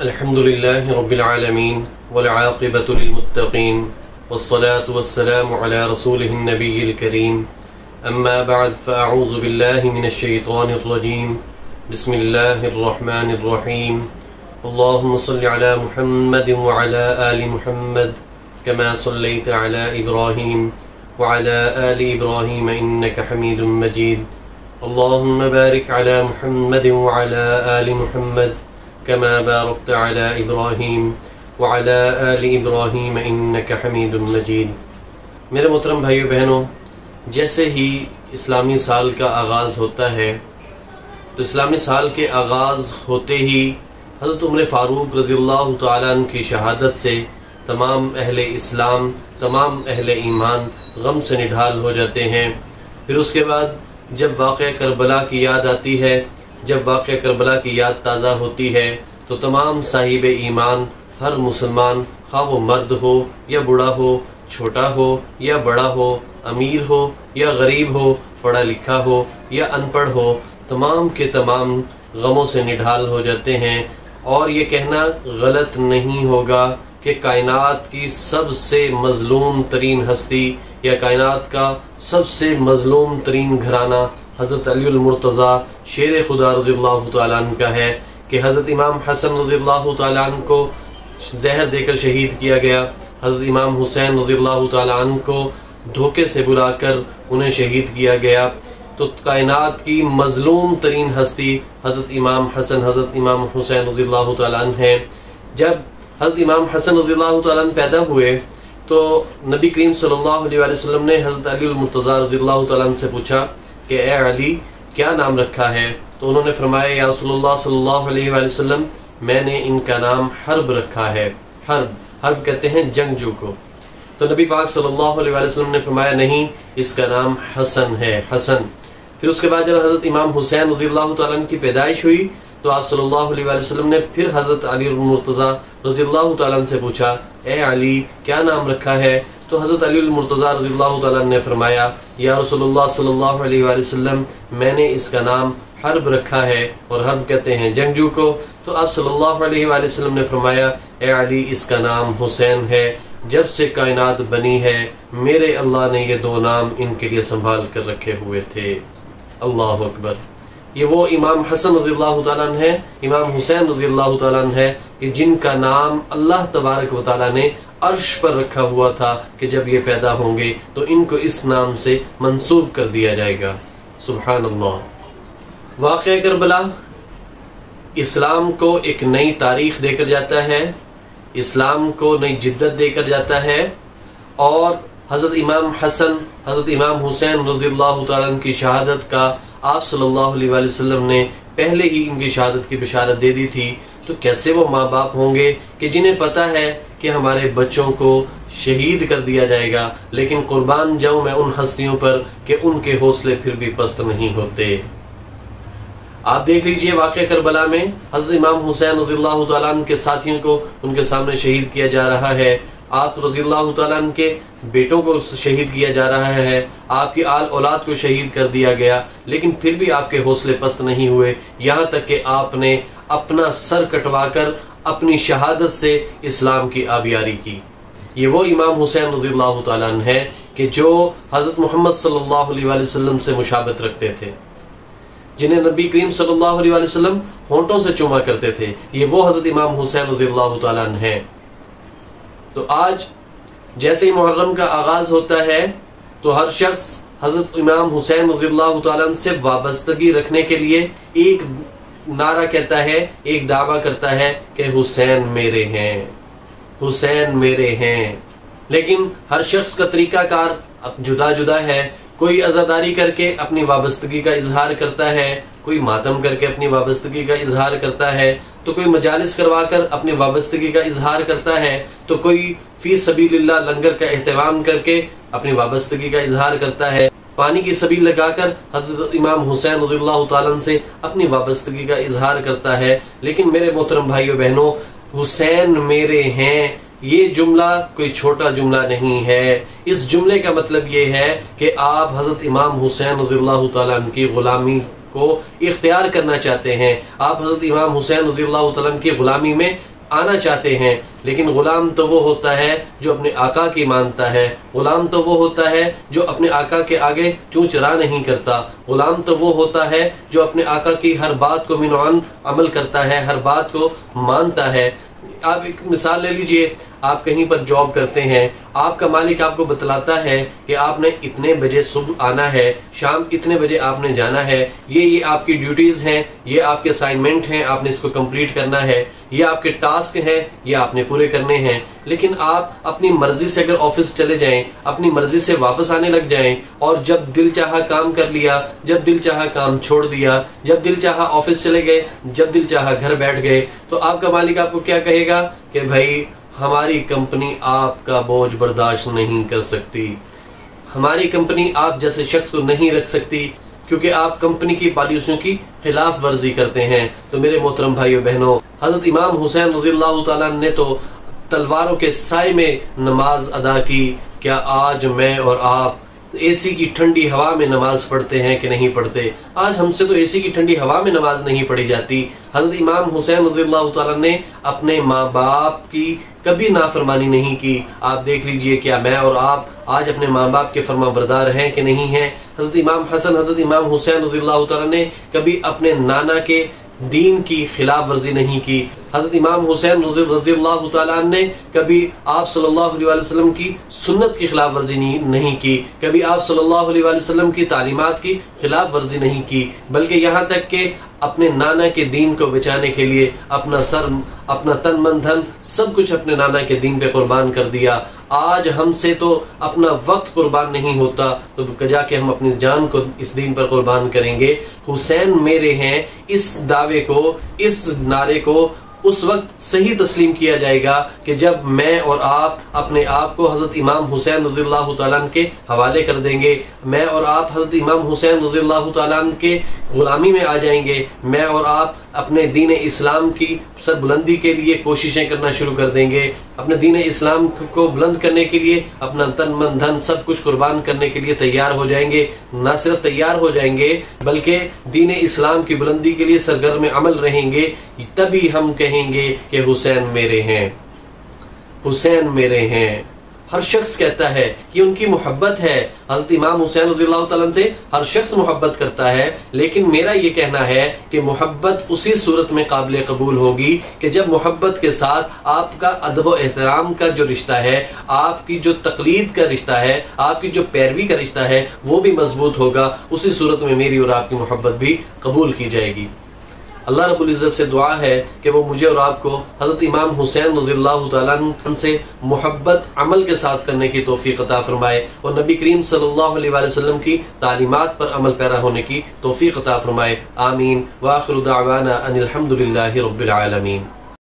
الحمد لله رب العالمين والعاقبة للمتقين والصلاة والسلام على رسوله النبي الكريم أما بعد فأعوذ بالله من الشيطان الرجيم بسم الله الرحمن الرحيم اللهم صل على محمد وعلى آل محمد كما صليت على إبراهيم وعلى آل إبراهيم إنك حميد مجيد اللهم بارك على محمد وعلى آل محمد كما باركت على إبراهيم وعلى آل إبراهيم إنك حميد مجيد۔ میرے محترم بھائیو بہنوں، جیسے ہی اسلامی سال کا آغاز ہوتا ہے تو اسلامی سال کے آغاز ہوتے ہی حضرت عمر فاروق رضی اللہ تعالیٰ عنہ کی شہادت سے تمام اہل اسلام، تمام اہل ایمان غم سے نڈھال ہو جاتے ہیں۔ پھر اس کے بعد جب واقعہ کربلا کی یاد آتی ہے، جب واقعہ کربلا کی یاد تازہ ہوتی ہے تو تمام صاحب ایمان، ہر مسلمان، خواہ وہ مرد ہو یا بوڑھا ہو، چھوٹا ہو یا بڑا ہو، امیر ہو یا غریب ہو، پڑھا لکھا ہو یا ان پڑھ ہو، تمام کے تمام غموں سے نڈھال ہو جاتے ہیں۔ اور یہ کہنا غلط نہیں ہوگا کہ کائنات کی سب سے مظلوم ترین ہستی یا کائنات کا سب سے مظلوم ترین گھرانہ حضرت علی المرتضیٰ شیر خدا رضی اللہ تعالیٰ عنہ کا ہے کہ حضرت امام حسن رضی اللہ تعالیٰ عنہ کو زہر دے کر شہید کیا گیا، حضرت امام حسین رضی اللہ تعالیٰ عنہ کو دھوکے سے بلا کر انہیں شہید کیا گیا۔ تو کائنات کی مظلوم ترین ہستی حضرت امام حسن، حضرت امام حسین رضی اللہ تعالیٰ عنہ ہیں۔ جب حضرت امام حسن رضی اللہ تعالیٰ عنہ پیدا ہوئے تو نبی کریم صلی اللہ علیہ وسلم نے حضرت علی المرتضیٰ رضی اللہ تعالیٰ عنہ سے پوچھا کہ اے علی کیا نام رکھا ہے؟ تو انہوں نے فرمایا یا رسول اللہ صلی اللہ علیہ وسلم میں نے ان کا نام حرب رکھا ہے۔ حرب کہتے ہیں جنگجو کو۔ تو نبی پاک صلی اللہ علیہ وسلم نے فرمایا نہیں، اس کا نام حسن ہے، حسن۔ پھر اس کے بعد جب حضرت امام حسین رضی اللہ تعالیٰ عنہ کی پیدائش ہوئی تو آپ صلی اللہ علیہ وسلم نے پھر حضرت علی المرتضیٰ رضی اللہ تعالیٰ عنہ سے پوچھا اے علی کیا نام رکھا ہے؟ تو حضرت علی المرتضیٰ رضی اللہ تعالیٰ عنہ نے فرمایا یا رسول اللہ صلی اللہ علیہ وسلم میں نے اس کا نام حرب رکھا ہے، اور حرب کہتے ہیں جنگجو کو۔ تو آپ صلی اللہ علیہ وسلم نے فرمایا اے علی اس کا نام حسین ہے، جب سے کائنات بنی ہے میرے اللہ نے یہ دو نام ان کے لیے سنبھال کر رکھے ہوئے تھے۔ اللہ اکبر۔ یہ وہ امام حسن رضی اللہ تعالیٰ عنہ ہے، امام حسین رضی اللہ تعالیٰ عنہ ہے کہ جن کا نام اللہ تبارک و تعالیٰ نے عرش پر رکھا ہوا تھا کہ جب یہ پیدا ہوں گے تو ان کو اس نام سے منسوب کر دیا جائے گا۔ سبحان اللہ۔ واقعہ کربلا اسلام کو ایک نئی تاریخ دے کر جاتا ہے، اسلام کو نئی جدت دے کر جاتا ہے، اور حضرت امام حسن، حضرت امام حسین رضی اللہ تعالیٰ عنہ کی شہادت کا آپ صلی اللہ علیہ وسلم نے پہلے ہی ان کی شہادت کی بشارت دے دی تھی۔ تو کیسے وہ ماں باپ ہوں گے کہ جنہیں پتہ ہے کہ ہمارے بچوں کو شہید کر دیا جائے گا، لیکن قربان جاؤں میں ان ہستیوں پر کہ ان کے حوصلے پھر بھی پست نہیں ہوتے۔ آپ دیکھ لیجئے واقعہ کربلا میں حضرت امام حسین رضی اللہ تعالیٰ عنہ کے ساتھیوں کو ان کے سامنے شہید کیا جا رہا ہے، آپ رضی اللہ تعالیٰ عنہ کے بیٹوں کو شہید کیا جا رہا ہے، آپ کی آل اولاد کو شہید کر دیا گیا، لیکن پھر بھی آپ کے حوصلے پست نہیں ہوئے، یہاں تک کہ آپ نے اپنا سر کٹوا کر اپنی شہادت سے اسلام کی آبیاری کی۔ یہ وہ امام حسین رضی اللہ تعالیٰ عنہ ہے کہ جو حضرت محمد صلی اللہ علیہ وسلم سے مشابہت رکھتے تھے، جنہیں نبی کریم صلی اللہ علیہ وسلم ہونٹوں سے چوما کرتے تھے، یہ وہ حضرت امام حسین رضی اللہ تعالیٰ عنہ ہیں۔ تو آج جیسے ہی محرم کا آغاز ہوتا ہے تو ہر شخص حضرت امام حسین رضی اللہ تعالیٰ عنہ سے وابستگی رکھنے کے لیے ایک نعرہ کہتا ہے، ایک دعویٰ کرتا ہے کہ حسین میرے ہیں، حسین میرے ہیں۔ لیکن ہر شخص کا طریقہ کار جدا جدا ہے، کوئی عزاداری کر کے اپنی وابستگی کا اظہار کرتا ہے، کوئی ماتم کر کے اپنی وابستگی کا اظہار کرتا ہے، تو کوئی مجالس کروا کر اپنی وابستگی کا اظہار کرتا ہے، تو کوئی فی سبیل اللہ لنگر کا اہتمام کر کے اپنی وابستگی کا اظہار کرتا ہے، پانی کی سبیل لگا کر حضرت امام حسین رضی اللہ تعالیٰ عنہ سے اپنی وابستگی کا اظہار کرتا ہے۔ لیکن میرے محترم بھائیو بہنوں، حسین میرے ہیں یہ جملہ کوئی چھوٹا جملہ نہیں ہے۔ اس جملے کا مطلب یہ ہے کہ آپ حضرت امام حسین رضی اللہ تعالیٰ عنہ کی غلامی کو اختیار کرنا چاہتے ہیں، آپ حضرت امام حسین رضی اللہ تعالیٰ عنہ کی غلامی میں آنا چاہتے ہیں، لیکن غلام تو وہ ہوتا ہے جو اپنے آقا کی مانتا ہے، غلام تو وہ ہوتا ہے جو اپنے آقا کے آگے چوں چرا نہیں کرتا، غلام تو وہ ہوتا ہے جو اپنے آقا کی ہر بات کو منعن عمل کرتا ہے، ہر بات کو مانتا ہے۔ آپ ایک مثال لے لیجئے، آپ کہیں پر جاب کرتے ہیں، آپ کا مالک آپ کو بتلاتا ہے کہ آپ نے اتنے بجے صبح آنا ہے، شام اتنے بجے آپ نے جانا ہے، یہ آپ کی ڈیوٹیز ہیں، یہ آپ کے اسائنمنٹ ہیں، آپ نے اس کو کمپلیٹ کرنا ہے، یہ آپ کے ٹاسک ہیں، یہ آپ نے پورے کرنے ہیں۔ لیکن آپ اپنی مرضی سے اگر آفس چلے جائیں، اپنی مرضی سے واپس آنے لگ جائیں، اور جب دل چاہا کام کر لیا، جب دل چاہا کام چھوڑ دیا، جب دل چاہا آفس چلے گئے، جب دل چاہا گھر بیٹھ گئے، تو آپ کا مالک آپ کو کیا کہے گا کہ بھائی ہماری کمپنی آپ کا بوجھ برداشت نہیں کر سکتی، ہماری کمپنی آپ جیسے شخص کو نہیں رکھ سکتی، کیونکہ آپ کمپنی کی پالیسیوں کی خلاف ورزی کرتے ہیں۔ تو میرے محترم بھائیو بہنوں، حضرت امام حسین رضی اللہ تعالیٰ نے تو تلواروں کے سائے میں نماز ادا کی، کیا آج میں اور آپ اے سی کی ٹھنڈی ہوا میں نماز پڑھتے ہیں کہ نہیں پڑھتے؟ آج ہم سے تو اے سی کی ٹھنڈی ہوا میں نماز نہیں پڑھی جاتی۔ حضرت امام حسین رضی اللہ تعالیٰ نے اپنے ماں باپ کی کبھی نافرمانی نہیں کی۔ آپ دیکھ لیجئے کیا میں اور آپ آج اپنے ماں باپ کے فرما بردار ہیں کہ نہیں ہیں؟ حضرت امام حسن، حضرت امام حسین رضی اللہ تعالیٰ نے کبھی اپنے نانا کے دین کی خلاف ورزی نہیں کی۔ حضرت امام حسین رضی اللہ تعالیٰ نے کبھی آپ صلی اللہ علیہ وسلم کی سنت کی خلاف ورزی نہیں کی، کبھی آپ صلی اللہ علیہ وسلم کی تعلیمات کی خلاف ورزی نہیں کی، بلکہ یہاں تک کہ اپنے نانا کے دین کو بچانے کے لیے اپنا سر، اپنا تن من دھن سب کچھ اپنے نانا کے دین پہ قربان کر دیا۔ آج ہم سے تو اپنا وقت قربان نہیں ہوتا، تو جا کے ہم اپنی جان کو اس دین پر قربان کریں گے۔ حسین میرے ہیں، اس دعوے کو، اس نعرے کو اس وقت صحیح تسلیم کیا جائے گا کہ جب میں اور آپ اپنے آپ کو حضرت امام حسین رضی اللہ تعالیٰ عنہ کے حوالے کر دیں گے، میں اور آپ حضرت امام حسین رضی اللہ تعالیٰ عنہ کے غلامی میں آ جائیں گے، میں اور آپ اپنے دین اسلام کی سر بلندی کے لیے کوششیں کرنا شروع کر دیں گے، اپنے دین اسلام کو بلند کرنے کے لیے اپنا تن من دھن سب کچھ قربان کرنے کے لیے تیار ہو جائیں گے۔ نہ صرف تیار ہو جائیں گے بلکہ دین اسلام کی بلندی کے لیے سرگرم عمل رہیں گے، تبھی ہم کہیں گے کہ حسین میرے ہیں، حسین میرے ہیں۔ ہر شخص کہتا ہے کہ ان کی محبت ہے، حضرت امام حسین رضی اللہ تعالیٰ سے ہر شخص محبت کرتا ہے، لیکن میرا یہ کہنا ہے کہ محبت اسی صورت میں قابل قبول ہوگی کہ جب محبت کے ساتھ آپ کا ادب و احترام کا جو رشتہ ہے، آپ کی جو تقلید کا رشتہ ہے، آپ کی جو پیروی کا رشتہ ہے، وہ بھی مضبوط ہوگا۔ اسی صورت میں میری اور آپ کی محبت بھی قبول کی جائے گی۔ اللہ رب العزت سے دعا ہے کہ وہ مجھے اور آپ کو حضرت امام حسین رضی اللہ تعالیٰ عنہ سے محبت عمل کے ساتھ کرنے کی توفیق عطا فرمائے، اور نبی کریم صلی اللہ علیہ وسلم کی تعلیمات پر عمل پیرا ہونے کی توفیق عطا فرمائے۔ آمین۔ وآخر دعوانا ان الحمد للہ رب العالمین۔